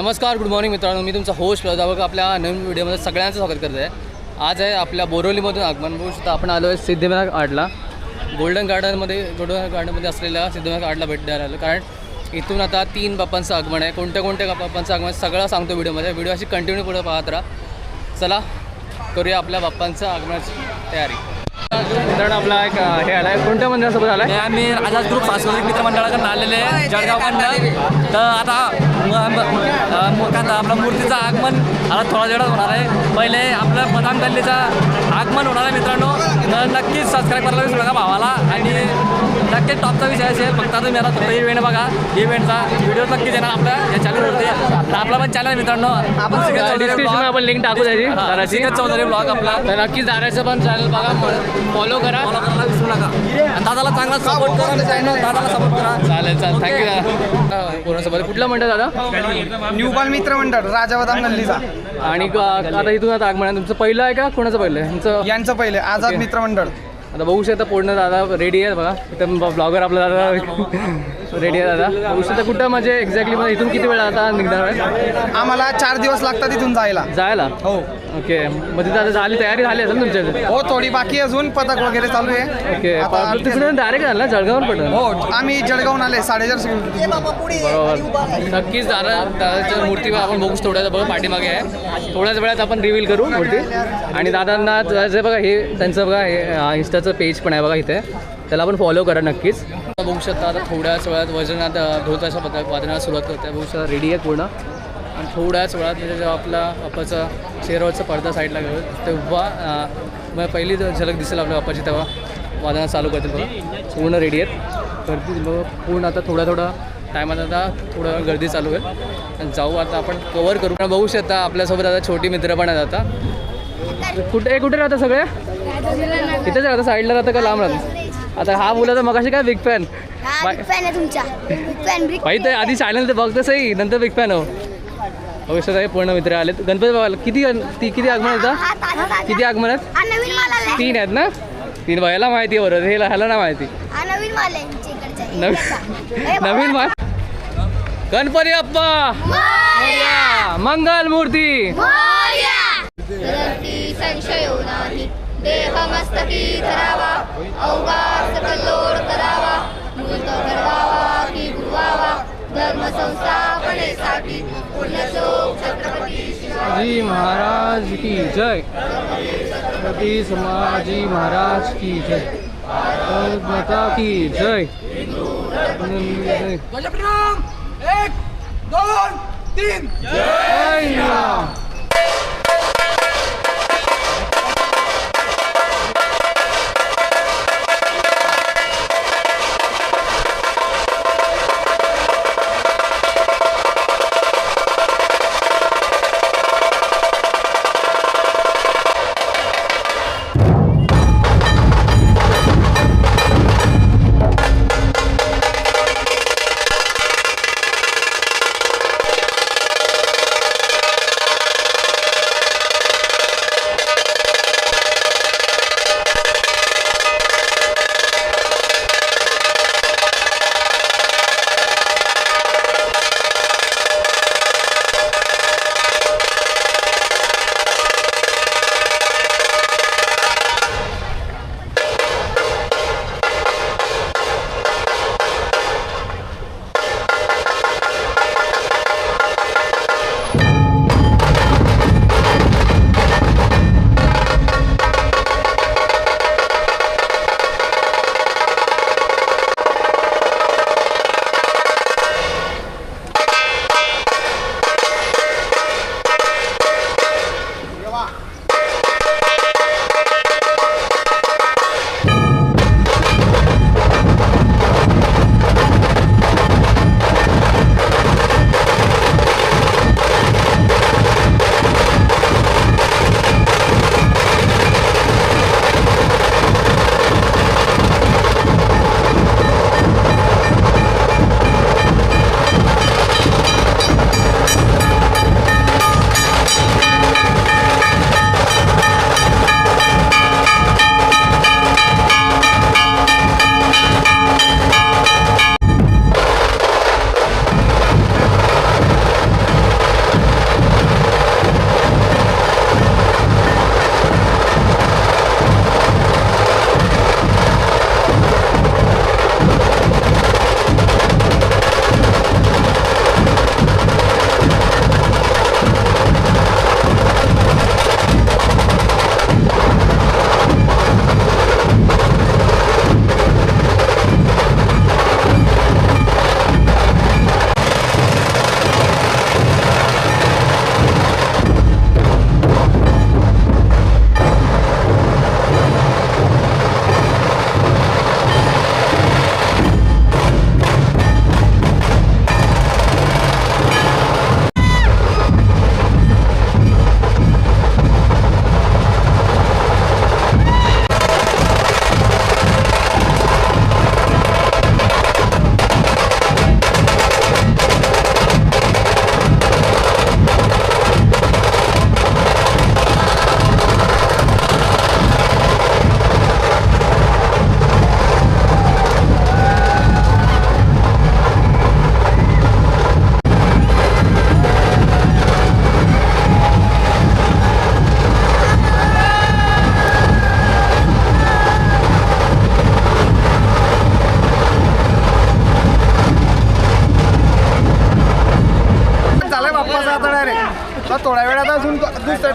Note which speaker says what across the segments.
Speaker 1: नमस्कार, good morning मित्रांनो. मी तुमचा होस्ट बघा आपल्या नवीन व्हिडिओमध्ये सगळ्यांचं स्वागत करत आहे. आज आहे आपल्या बोरिवलीमधून आगमन. बघू शकता आपण आलो आहे सिद्धिविनायक आर्टला. गोल्डन गार्डनमध्ये असलेल्या सिद्धिविनायक आर्टला भेट द्यायला आलो, कारण इथून आता 3 बाप्पांचं आगमन आहे. कोणत्या बाप्पांचं आगमन सगळं सांगतो व्हिडिओमध्ये. व्हिडिओ अशी कंटिन्यू पुढे पाहत राहा. चला करूया आपल्या बाप्पांचं आगमनाची तयारी. मित्रांनो आपला एक हे आला आहे, कोणत्या मंदिरासोबत आला आहे?
Speaker 2: आम्ही आझाद ग्रुप सांस्कृतिक मित्रमंडळाकडून आलेले आहे जळगावकडनं. तर आता आपला मूर्तीचं आगमन आता थोडा वेळात होणार आहे. पहिले आपलं बदाम गल्लीचं आगमन होणार आहे मित्रांनो. तर नक्कीच सबस्क्राईब करायला विसरू नका भावाला. आणि नक्कीच टॉपचा विषय असेल. फक्त तुम्ही आता फक्त इव्हेंट बघा, इव्हेंटचा व्हिडिओ नक्कीच येणार आपल्या या चॅनलवरती. आपला पण चॅनल मित्रांनो आपण
Speaker 1: डिस्क्रिप्शनमध्ये आपण लिंक टाकू द्यायची.
Speaker 2: सिकत चौधरी ब्लॉग आपला.
Speaker 1: तर नक्कीच दाराचं पण चॅनल बघा, फॉलो करा,
Speaker 2: विसरू नका. आणि दादाला चांगला सपोर्ट करा मित्रांनो, दादाला सपोर्ट करा.
Speaker 1: चालेल थँक्यू दादा. कोणासोबत कुठला मंडळ दादा?
Speaker 3: न्यू बाल मित्र मंडळ राजा बदाम गल्लीचा.
Speaker 1: आणि आता इथून आता आगमन आहे तुमचं पहिलं आहे का कोणाचं पहिलं आहे? तुमचं
Speaker 3: यांचं पहिले आझाद मित्र मंडळ.
Speaker 1: आता बघू शकता पूर्ण दादा रेडी आहे बघा. इथं ब्लॉगर आपला दादा रेडी आहे. दादा बघू शकता कुठं म्हणजे एक्झॅक्टली म्हणजे इथून किती वेळ आता निघणार आहे?
Speaker 3: आम्हाला 4 दिवस लागतात इथून जायला.
Speaker 1: हो ओके. मग तिथं आता तयारी झाली असेल तुमच्या?
Speaker 3: हो थोडी बाकी अजून पथक वगैरे चालू आहे.
Speaker 1: ओके. तिकडून डायरेक्ट आला जळगावून पडलं?
Speaker 3: हो आम्ही जळगावून आले 4:30
Speaker 1: बरोबर. नक्कीच दादाच्या मूर्ती आपण बघू थोड्याच बघा पाठीमागे आहे. थोड्याच वेळात आपण रिव्हील करू मूर्ती. आणि दादांना जे बघा हे त्यांचं बघा हे इंस्टाचं पेज पण आहे बघा इथे, त्याला आपण फॉलो करा नक्कीच. बघू शकता आता थोड्याच वेळात वजनात ढोलताच्या वादनाला सुरुवात करते. बघू शकता रेडी आहे पूर्ण. आणि थोड्याच वेळात म्हणजे जेव्हा आपला बाप्पाचा चेहऱ्यावरचा पडदा साईडला घेऊ तेव्हा मग पहिली झलक दिसेल आपल्या बाप्पाची, तेव्हा वादना चालू करतील बघा. पूर्ण रेडी आहेत करतील बघ पूर्ण. आता थोडा टायमात आता थोडं गर्दी चालू आहे. आणि जाऊ आता आपण कवर करू. बघू शकता आपल्यासोबत आता छोटी मित्र पण आहेत. आता कुठे राहतात सगळे? इथेच राहतात, साईडला राहतं का लांब राहतं? आता हा बोला तर मगाशी काय बिग फॅन माहिती आहे. आधी चॅनल ते बघतच आहे, नंतर बिग फॅन हो. बघू शकता हे पूर्ण मित्र आलेत. गणपती बाबाला किती आगमन आहेत? किती आगमन आहेत? 3 आहेत ना? 3 ह्याला माहिती आहे बरोबर, ह्याला ना माहिती. नवीन माल गणपती बाप्पा मंगल मूर्ती.
Speaker 4: संशयो नाही देह मस्तकी धरावा, अवघा सकल लोड करावा, मूर्त घडवावा की बुडवावा, धर्म संस्थापनेसाठी पुण्यश्लोक छत्रपती
Speaker 1: शिवाजी महाराज की जय. छत्रपती संभाजी महाराज की जय. माता की जय.
Speaker 3: 1 2 3
Speaker 1: जय राम.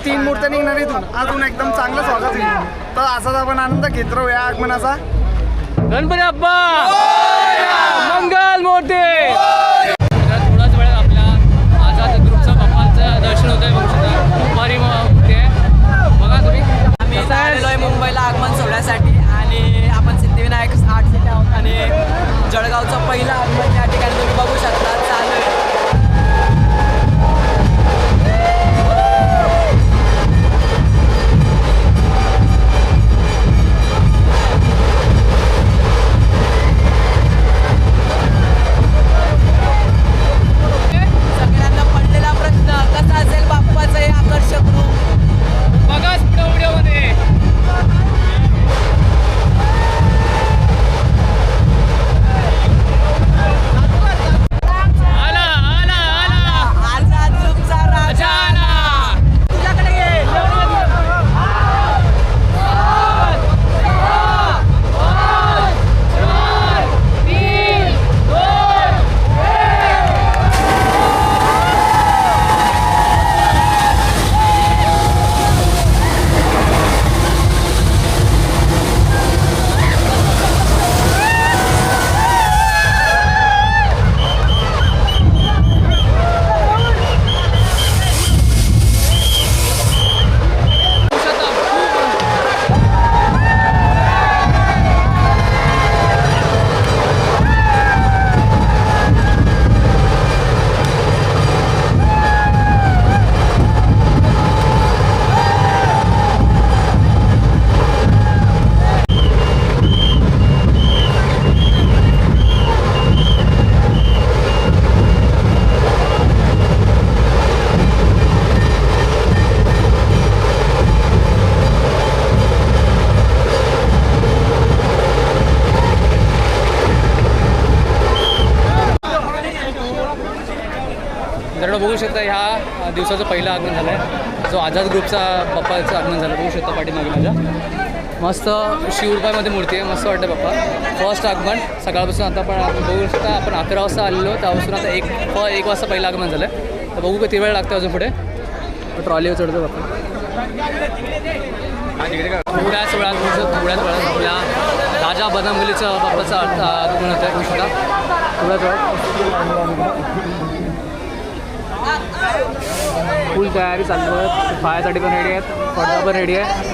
Speaker 3: 3 मूर्त्या निघणार इथून अजून एकदम चांगलं स्वागत होईल. तर असाच आपण आनंद घेत राहू या आगमनाचा.
Speaker 1: गणपती बाप्पा मंगल मूर्ती. थोड्याच वेळात आपल्या आझाद ग्रुपचा बाप्पाचं दर्शन होत आहे. बघू शकता दुपारी मूर्ती आहे बघा तुम्ही.
Speaker 5: आम्ही इथं आलेलो आहे मुंबईला आगमन सोहळ्यासाठी आणि आपण सिद्धिविनायक आर्ट सिटी आहोत आणि जळगावचं पहिलं आगमन या ठिकाणी तुम्ही बघू शकता चालू आहे. सगळ्यांना पडलेला प्रश्न कसा असेल बाप्पाचं हे आकर्षक रूप
Speaker 1: बघाच पुढे व्हिडिओमध्ये. आला आला आला
Speaker 5: आझाद ग्रुपचा राजा
Speaker 1: आला.
Speaker 5: तुझ्याकडे ये.
Speaker 1: तर बघू शकता ह्या दिवसाचं पहिलं आगमन झालं आहे. जो आझाद ग्रुपचा बाप्पाचं आगमन झालं बघू शकता पाठीमागे माझ्या. मस्त शिवरूपामध्ये मूर्ती आहे. मस्त वाटतं बाप्पा. फर्स्ट आगमन सकाळपासून आता पण बघू शकता आपण 11 वाजता आलेलो त्यापासून आता एक वाजता पहिलं आगमन झालं आहे. तर बघू किती वेळ लागतं अजून पुढे. ट्रॉलीवर चढतो बाप्पा. थोड्याच वेळात आपल्या राजा बदामगलीचं बाप्पाचं आगमन होतं आहे. बघू शकता थोड्याच वेळात फुल तयारी चालू आहे. पायासाठी पण रेडी आहेत. पडदा पण रेडी आहे.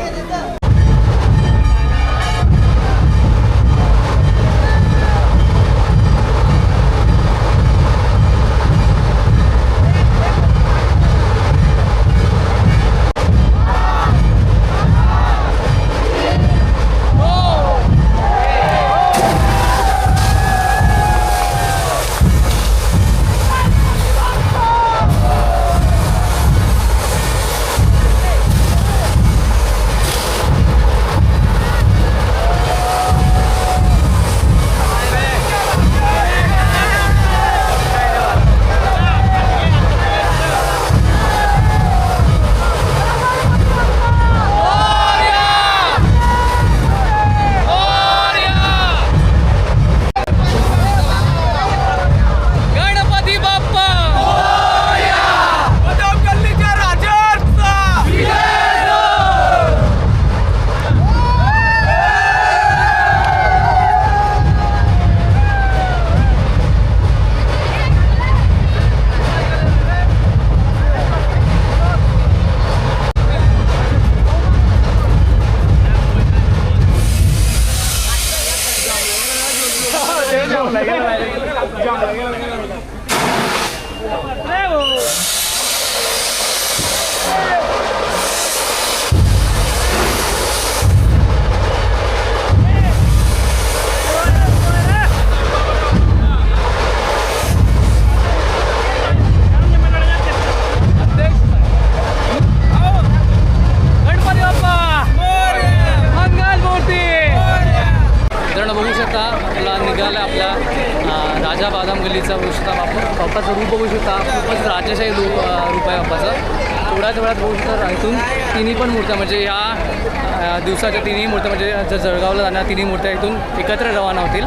Speaker 1: राजा बादामगलीचा बघू शकता बाप्पाचं रूप बघू शकता. खूपच राजाशाही रूप आहे बाप्पाचं. थोड्याच वेळात बघू शकता इथून तिन्ही पण मूर्त्या म्हणजे ह्या दिवसाच्या तिन्ही मूर्त्या म्हणजे जर जळगावला जाणार तिन्ही मूर्त्या इथून एकत्र रवाना होतील.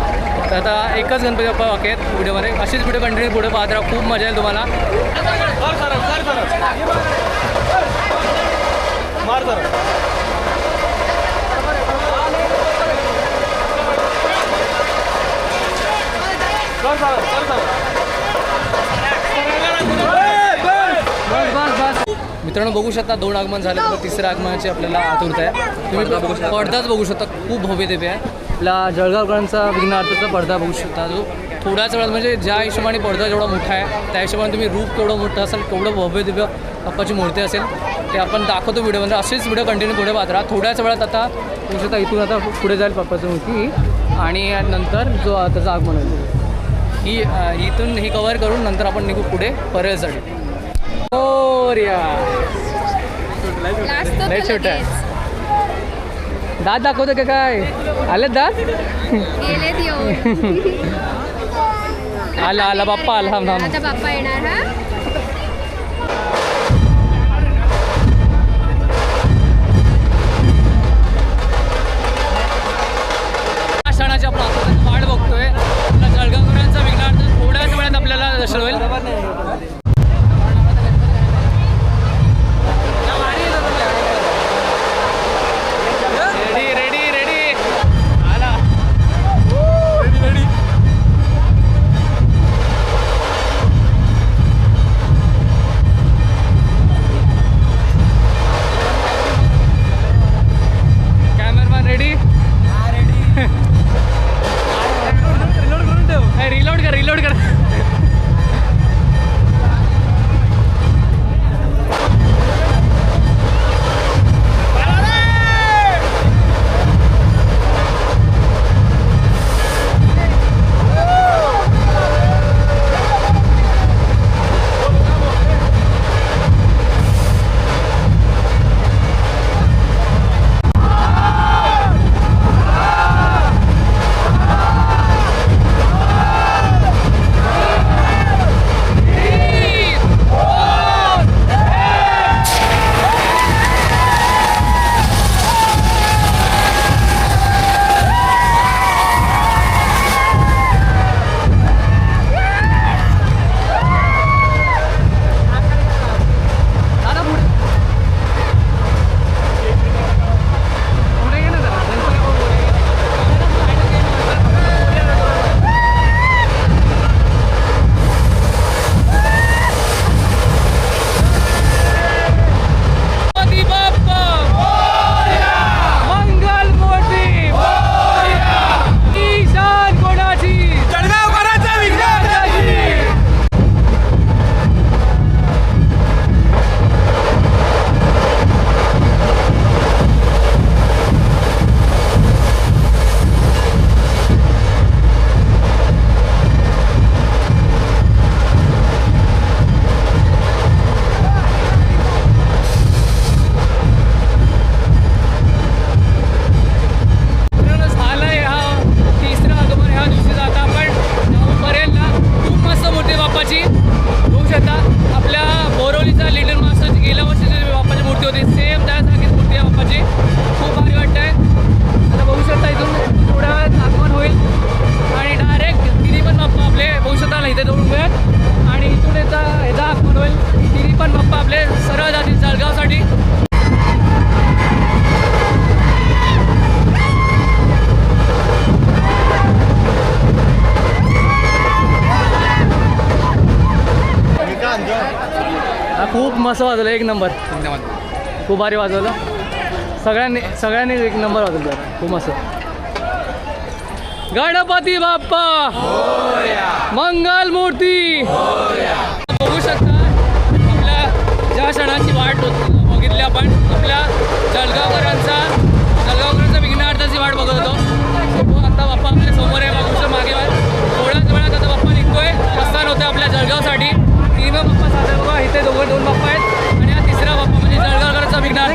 Speaker 1: तर आता एकच गणपती बाप्पा बाकी आहेत व्हिडिओमध्ये. अशीच व्हिडिओ कंटिन्यू पुढे पाहत राहा. खूप मजा येईल तुम्हाला. मित्रांनो बघू शकता 2 आगमन झाले तर तिसऱ्या आगमनाची आपल्याला आतुरता आहे. तुम्ही पडदाच बघू शकता, खूप भव्य दिव्य आहे. आपला जळगावकरांचा विघ्नार्थाचा पडदा बघू शकता, जो थोड्याच वेळात म्हणजे ज्या हिशोबाने पडदा जेवढा मोठा आहे त्या हिशोबाने तुम्ही रूप केवढं मोठं असेल, केवढं भव्य दिव्य बाप्पाची मूर्ती असेल ते आपण दाखवतो व्हिडिओमध्ये. असेच व्हिडिओ कंटिन्यू पुढे पाहत राहा. थोड्याच वेळात आता बघू शकता इथून आता पुढे जाईल बाप्पाची मूर्ती आणि नंतर जो त्याचं आगमन होईल इथून ही कव्हर करून नंतर आपण निघू पुढे परळसाठी. लय छोटा आहे. दात दाखवतो का काय? आलेत दात?
Speaker 4: गेलेत येऊन.
Speaker 1: आला आला बाप्पा आला. थांब थांब.
Speaker 4: आता बाप्पा येणार. हा
Speaker 1: क्षणाची आपण आता वाट बघतोय. आपला जळगावकरांचा विघ्नार्थ थोड्याच वेळात आपल्याला दर्शन होईल. रिलोड कर. खूप मस्त वाजवलं, एक नंबर. खूप भारी वाजवलं. सगळ्यांनी एक नंबर वाजवलं. खूप मस्त. गणपती बाप्पा मंगल मूर्ती. बघू शकता आपल्या ज्या क्षणाची वाट बघितली आपण, आपल्या जळगावकरांचा विघ्नार्थाची वाट बघत होतो. आता बाप्पा आपल्या समोर आहे. बघू शकता मागे थोड्याच वेळात आता बाप्पा निघतोय. प्रस्थान होतं आपल्या जळगावसाठी. तीन बाप्पा साधे बघा, इथे दोन बाप्पा आहेत आणि हा तिसरा बाप्पा म्हणजे जळगावकरांचा विघ्नार्थ.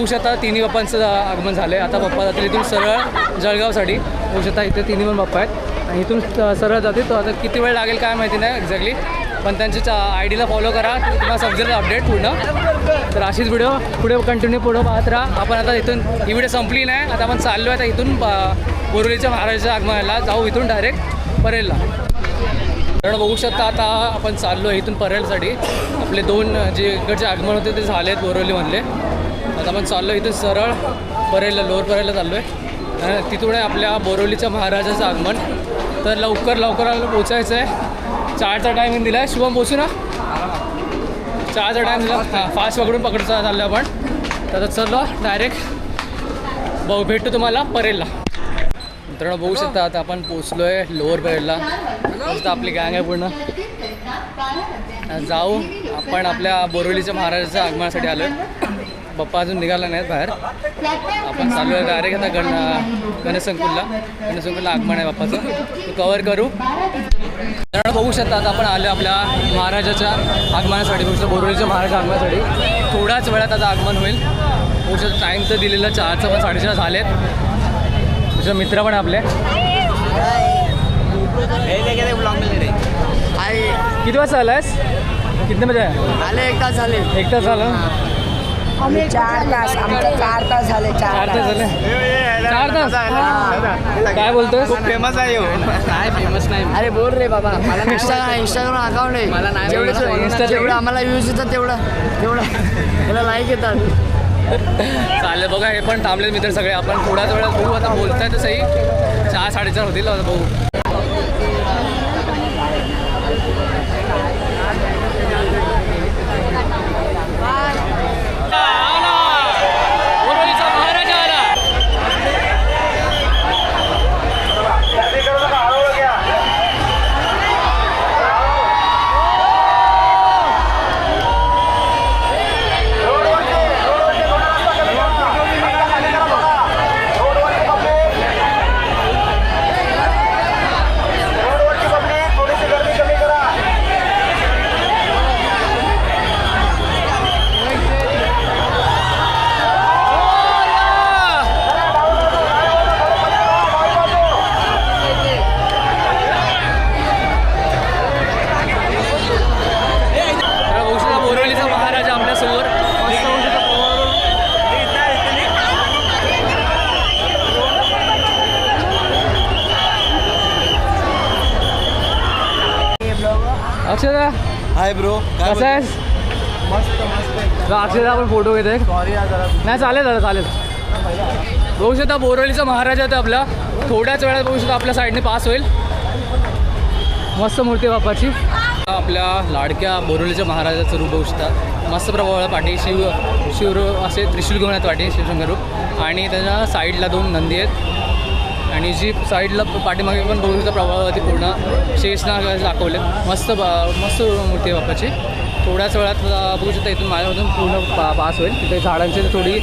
Speaker 1: शकता तिन्ही बाप्पांचं आगमन झालं आहे. आता बाप्पा जातील इथून सरळ जळगावसाठी. बघू शकता इथे तिन्ही पण बाप्पा आहेत आणि इथून सरळ जातील. तो आता किती वेळ लागेल काय माहिती नाही एक्झॅक्टली, पण त्यांच्या आय डीला फॉलो करा, तुम्हाला समजेल अपडेट पूर्ण. तर अशीच व्हिडिओ पुढे कंटिन्यू पुढं पाहत राहा. आपण आता इथून ही व्हिडिओ संपली नाही, आता आपण चाललो आहे. आता इथून बोरिवलीच्या महाराजाच्या आगमनाला जाऊ, इथून डायरेक्ट परेलला. कारण बघू शकता आता आपण चाललो आहे इथून परेलसाठी. आपले 2 जे इकडचे आगमन होते ते झाले आहेत बोरिवलीमधले. आता आपण चाललो आहे इथून सरळ परेलला, लोअर परेलला चाललो आहे. तिथून आहे आपल्या बोरिवलीच्या महाराजाचं आगमन. तर लवकर पोचायचं आहे. 4चा टायमिंग दिला आहे. शुभम पोचू ना? 4चा टाईम दिला. फास्ट पकडचा चाललो आपण. तर चलो डायरेक्ट भेटतो तुम्हाला परेलला. मित्रांनो बघू शकता आता आपण पोचलो आहे लोअर परेलला. मस्त आपली गँग आहे पूर्ण. जाऊ आपण आपल्या बोरिवलीच्या महाराजाच्या आगमनासाठी आलो आहे. बाप्पा अजून निघाला नाहीत बाहेर. आपण चालू आहे डायरेक्ट आता गणेशसंकुलला आगमन आहे बाप्पाचं, तो कवर करू. तर बघू शकता आता आपण आलो आपल्या महाराजाच्या आगमनासाठी. बघू शकता बोरिवलीच्या महाराजाच्या आगमनासाठी थोड्याच वेळात आता आगमन होईल. बघू शकता टाईम तर दिलेलं 4चं पण 4:30 झालेत. तुझे मित्र पण आपले. किती वाजता आलायस? किती मध्ये
Speaker 5: आले 1 तास झाले.
Speaker 1: 1 तास झालं.
Speaker 5: 4 तास, आमचे 4 तास झाले.
Speaker 1: 4 तास झाले. 4 तास काय बोलतोय?
Speaker 3: फेमस आहे
Speaker 1: काय फेमस नाही.
Speaker 5: अरे बोल रे बाबा, मला इंस्टाग्राम अकाउंट आहे.
Speaker 1: मला नाही
Speaker 5: जेवढं आम्हाला व्ह्यूज येतात तेवढं मला लाईक येतात.
Speaker 1: चालेल बघा, हे पण थांबले मित्र सगळे. आपण थोड्याच वेळात बघू. आता बोलताय तर सही 4-4:30 होतील. आता बघू. अक्षदा
Speaker 3: हाय ब्रो,
Speaker 1: कसं आहेस? मस्त. अक्षदा आपण फोटो घेतोय. नाही चालेल दादा चालेल. बघू शकता बोरिवलीचा महाराजा आहे आपला. थोड्याच वेळात बघू शकता आपल्या साईडने पास होईल. मस्त मूर्ती बाप्पाची. आपल्या लाडक्या बोरिवलीच्या महाराजाचं रूप बघू शकता. मस्त प्रभाव पाठी शिव असे त्रिशूल घेऊन आहेत पाठी शिवशंकर रूप. आणि त्याच्या साईडला 2 नंदी आहेत. आणि जी साईडला पाठीमागे पण बघू शकता प्रभावती पूर्ण शेषनाग दाखवले. मस्त मूर्ती आहे बाप्पाची. थोड्याच वेळात बघू शकता इथून माझ्यामधून पूर्ण पास होईल. तिथे झाडांची थोडी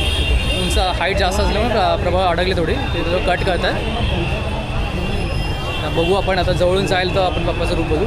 Speaker 1: उंच हाईट जास्त असल्यामुळे प्रभाव अडकले थोडी, ते कट करत आहे. बघू आपण आता जवळून जाईल तर आपण बाप्पाचं रूप बघू.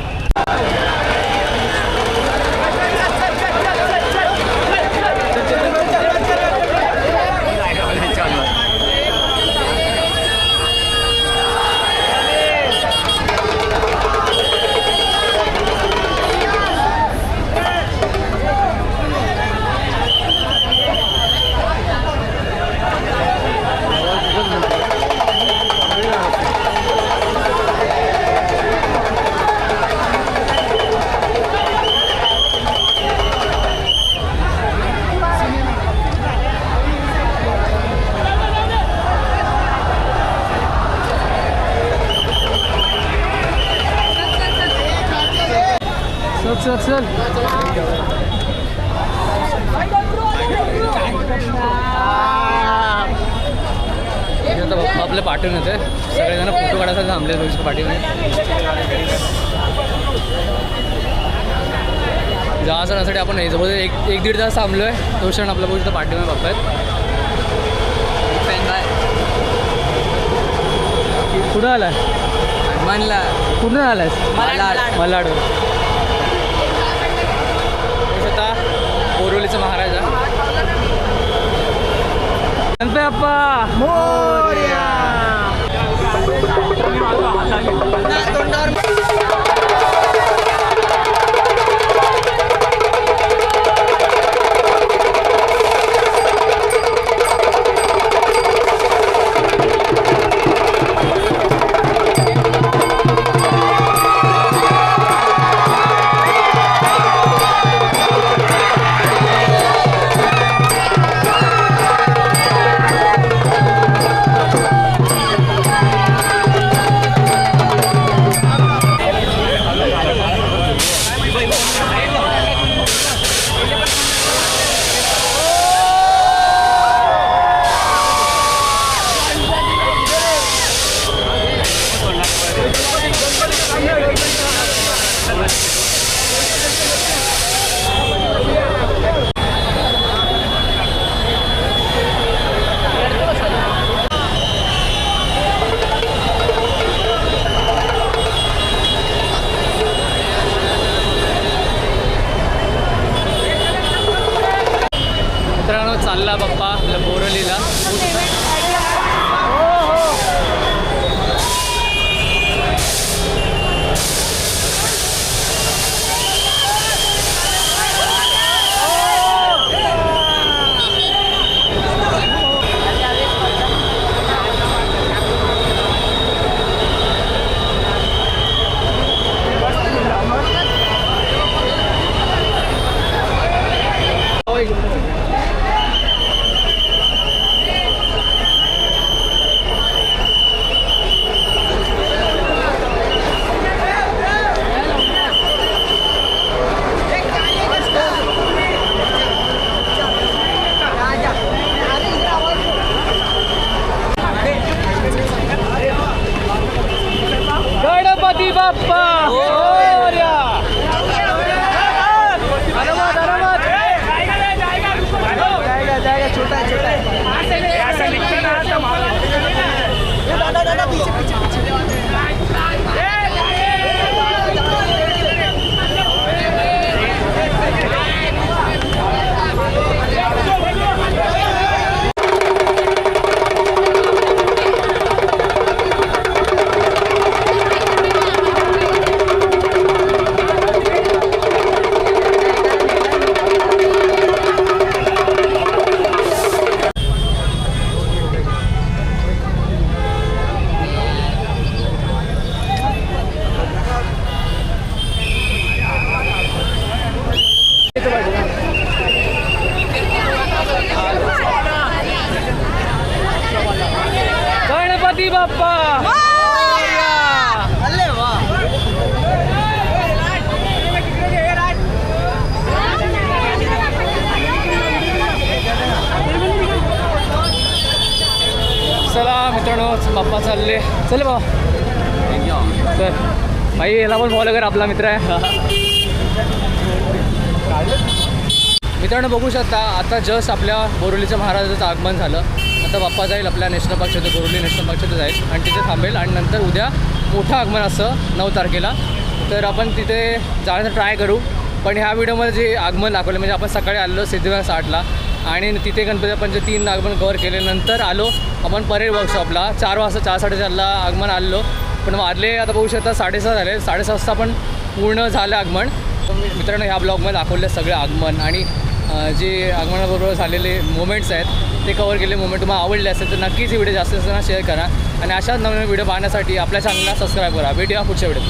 Speaker 1: चल आपल्या पाठवून येते. सगळेजण फोटो काढायसाठी थांबले रोजच्या पाठीमध्ये. जाण्यासाठी आपण जवळ 1-1.5 तास थांबलो आहे. तो क्षण आपल्या बोलतो पाठीमध्ये बाप्पा आहेत. कुठं आलाय?
Speaker 5: मनला.
Speaker 1: कुठून आलायस? मलाड. बोरिवलीचा महाराजा. गणपती बाप्पा मोरया. मित्रांनो चालला बाप्पा आपल्या बोरलीला. गणपती बाप्पा मोरया. गणपती बाप्पा मोरया. चला मित्रांनो बाप्पा चालले. चल बाबा चल भाई, याला पण फॉलो कर, आपला मित्र आहे. मित्रांनो बघू शकता आता जस्ट आपल्या बोरिवलीच्या महाराजाचं आगमन झालं. आता बाप्पा जाईल आपल्या नॅशनल पार्क क्षेत्र, बोरिवली नॅशनल पार्क क्षेत्र जाईल आणि तिथे थांबेल आणि नंतर उद्या मोठं आगमन असं 9 तारखेला. तर आपण तिथे जाण्याचा ट्राय करू. पण ह्या व्हिडिओमध्ये जे आगमन दाखवलं म्हणजे आपण सकाळी आलो सिद्धिविनायक 6ला आणि तिथे गणपती बाप्पांचे 3 आगमन कव्हर केले. नंतर आलो आपण परेड वर्कशॉपला 4 वाजता 4:30ला आगमन आलो. पण वाजले आता बघू शकता 6:30 झाले. 6:30 वाजता पण पूर्ण झालं आगमन. मित्रांनो ह्या ब्लॉगमध्ये दाखवले सगळे आगमन आणि जे आगमनाबरोबर झालेले मोमेंट्स आहेत ते कवर केले. मोमेंट तुम्हाला आवडले असेल तर नक्कीच ही व्हिडिओ जास्तीत जास्त शेअर करा आणि अशाच नवीन व्हिडिओ पाहण्यासाठी आपल्या चॅनलला सबस्क्राईब करा. भेटूया पुढच्या व्हिडिओ.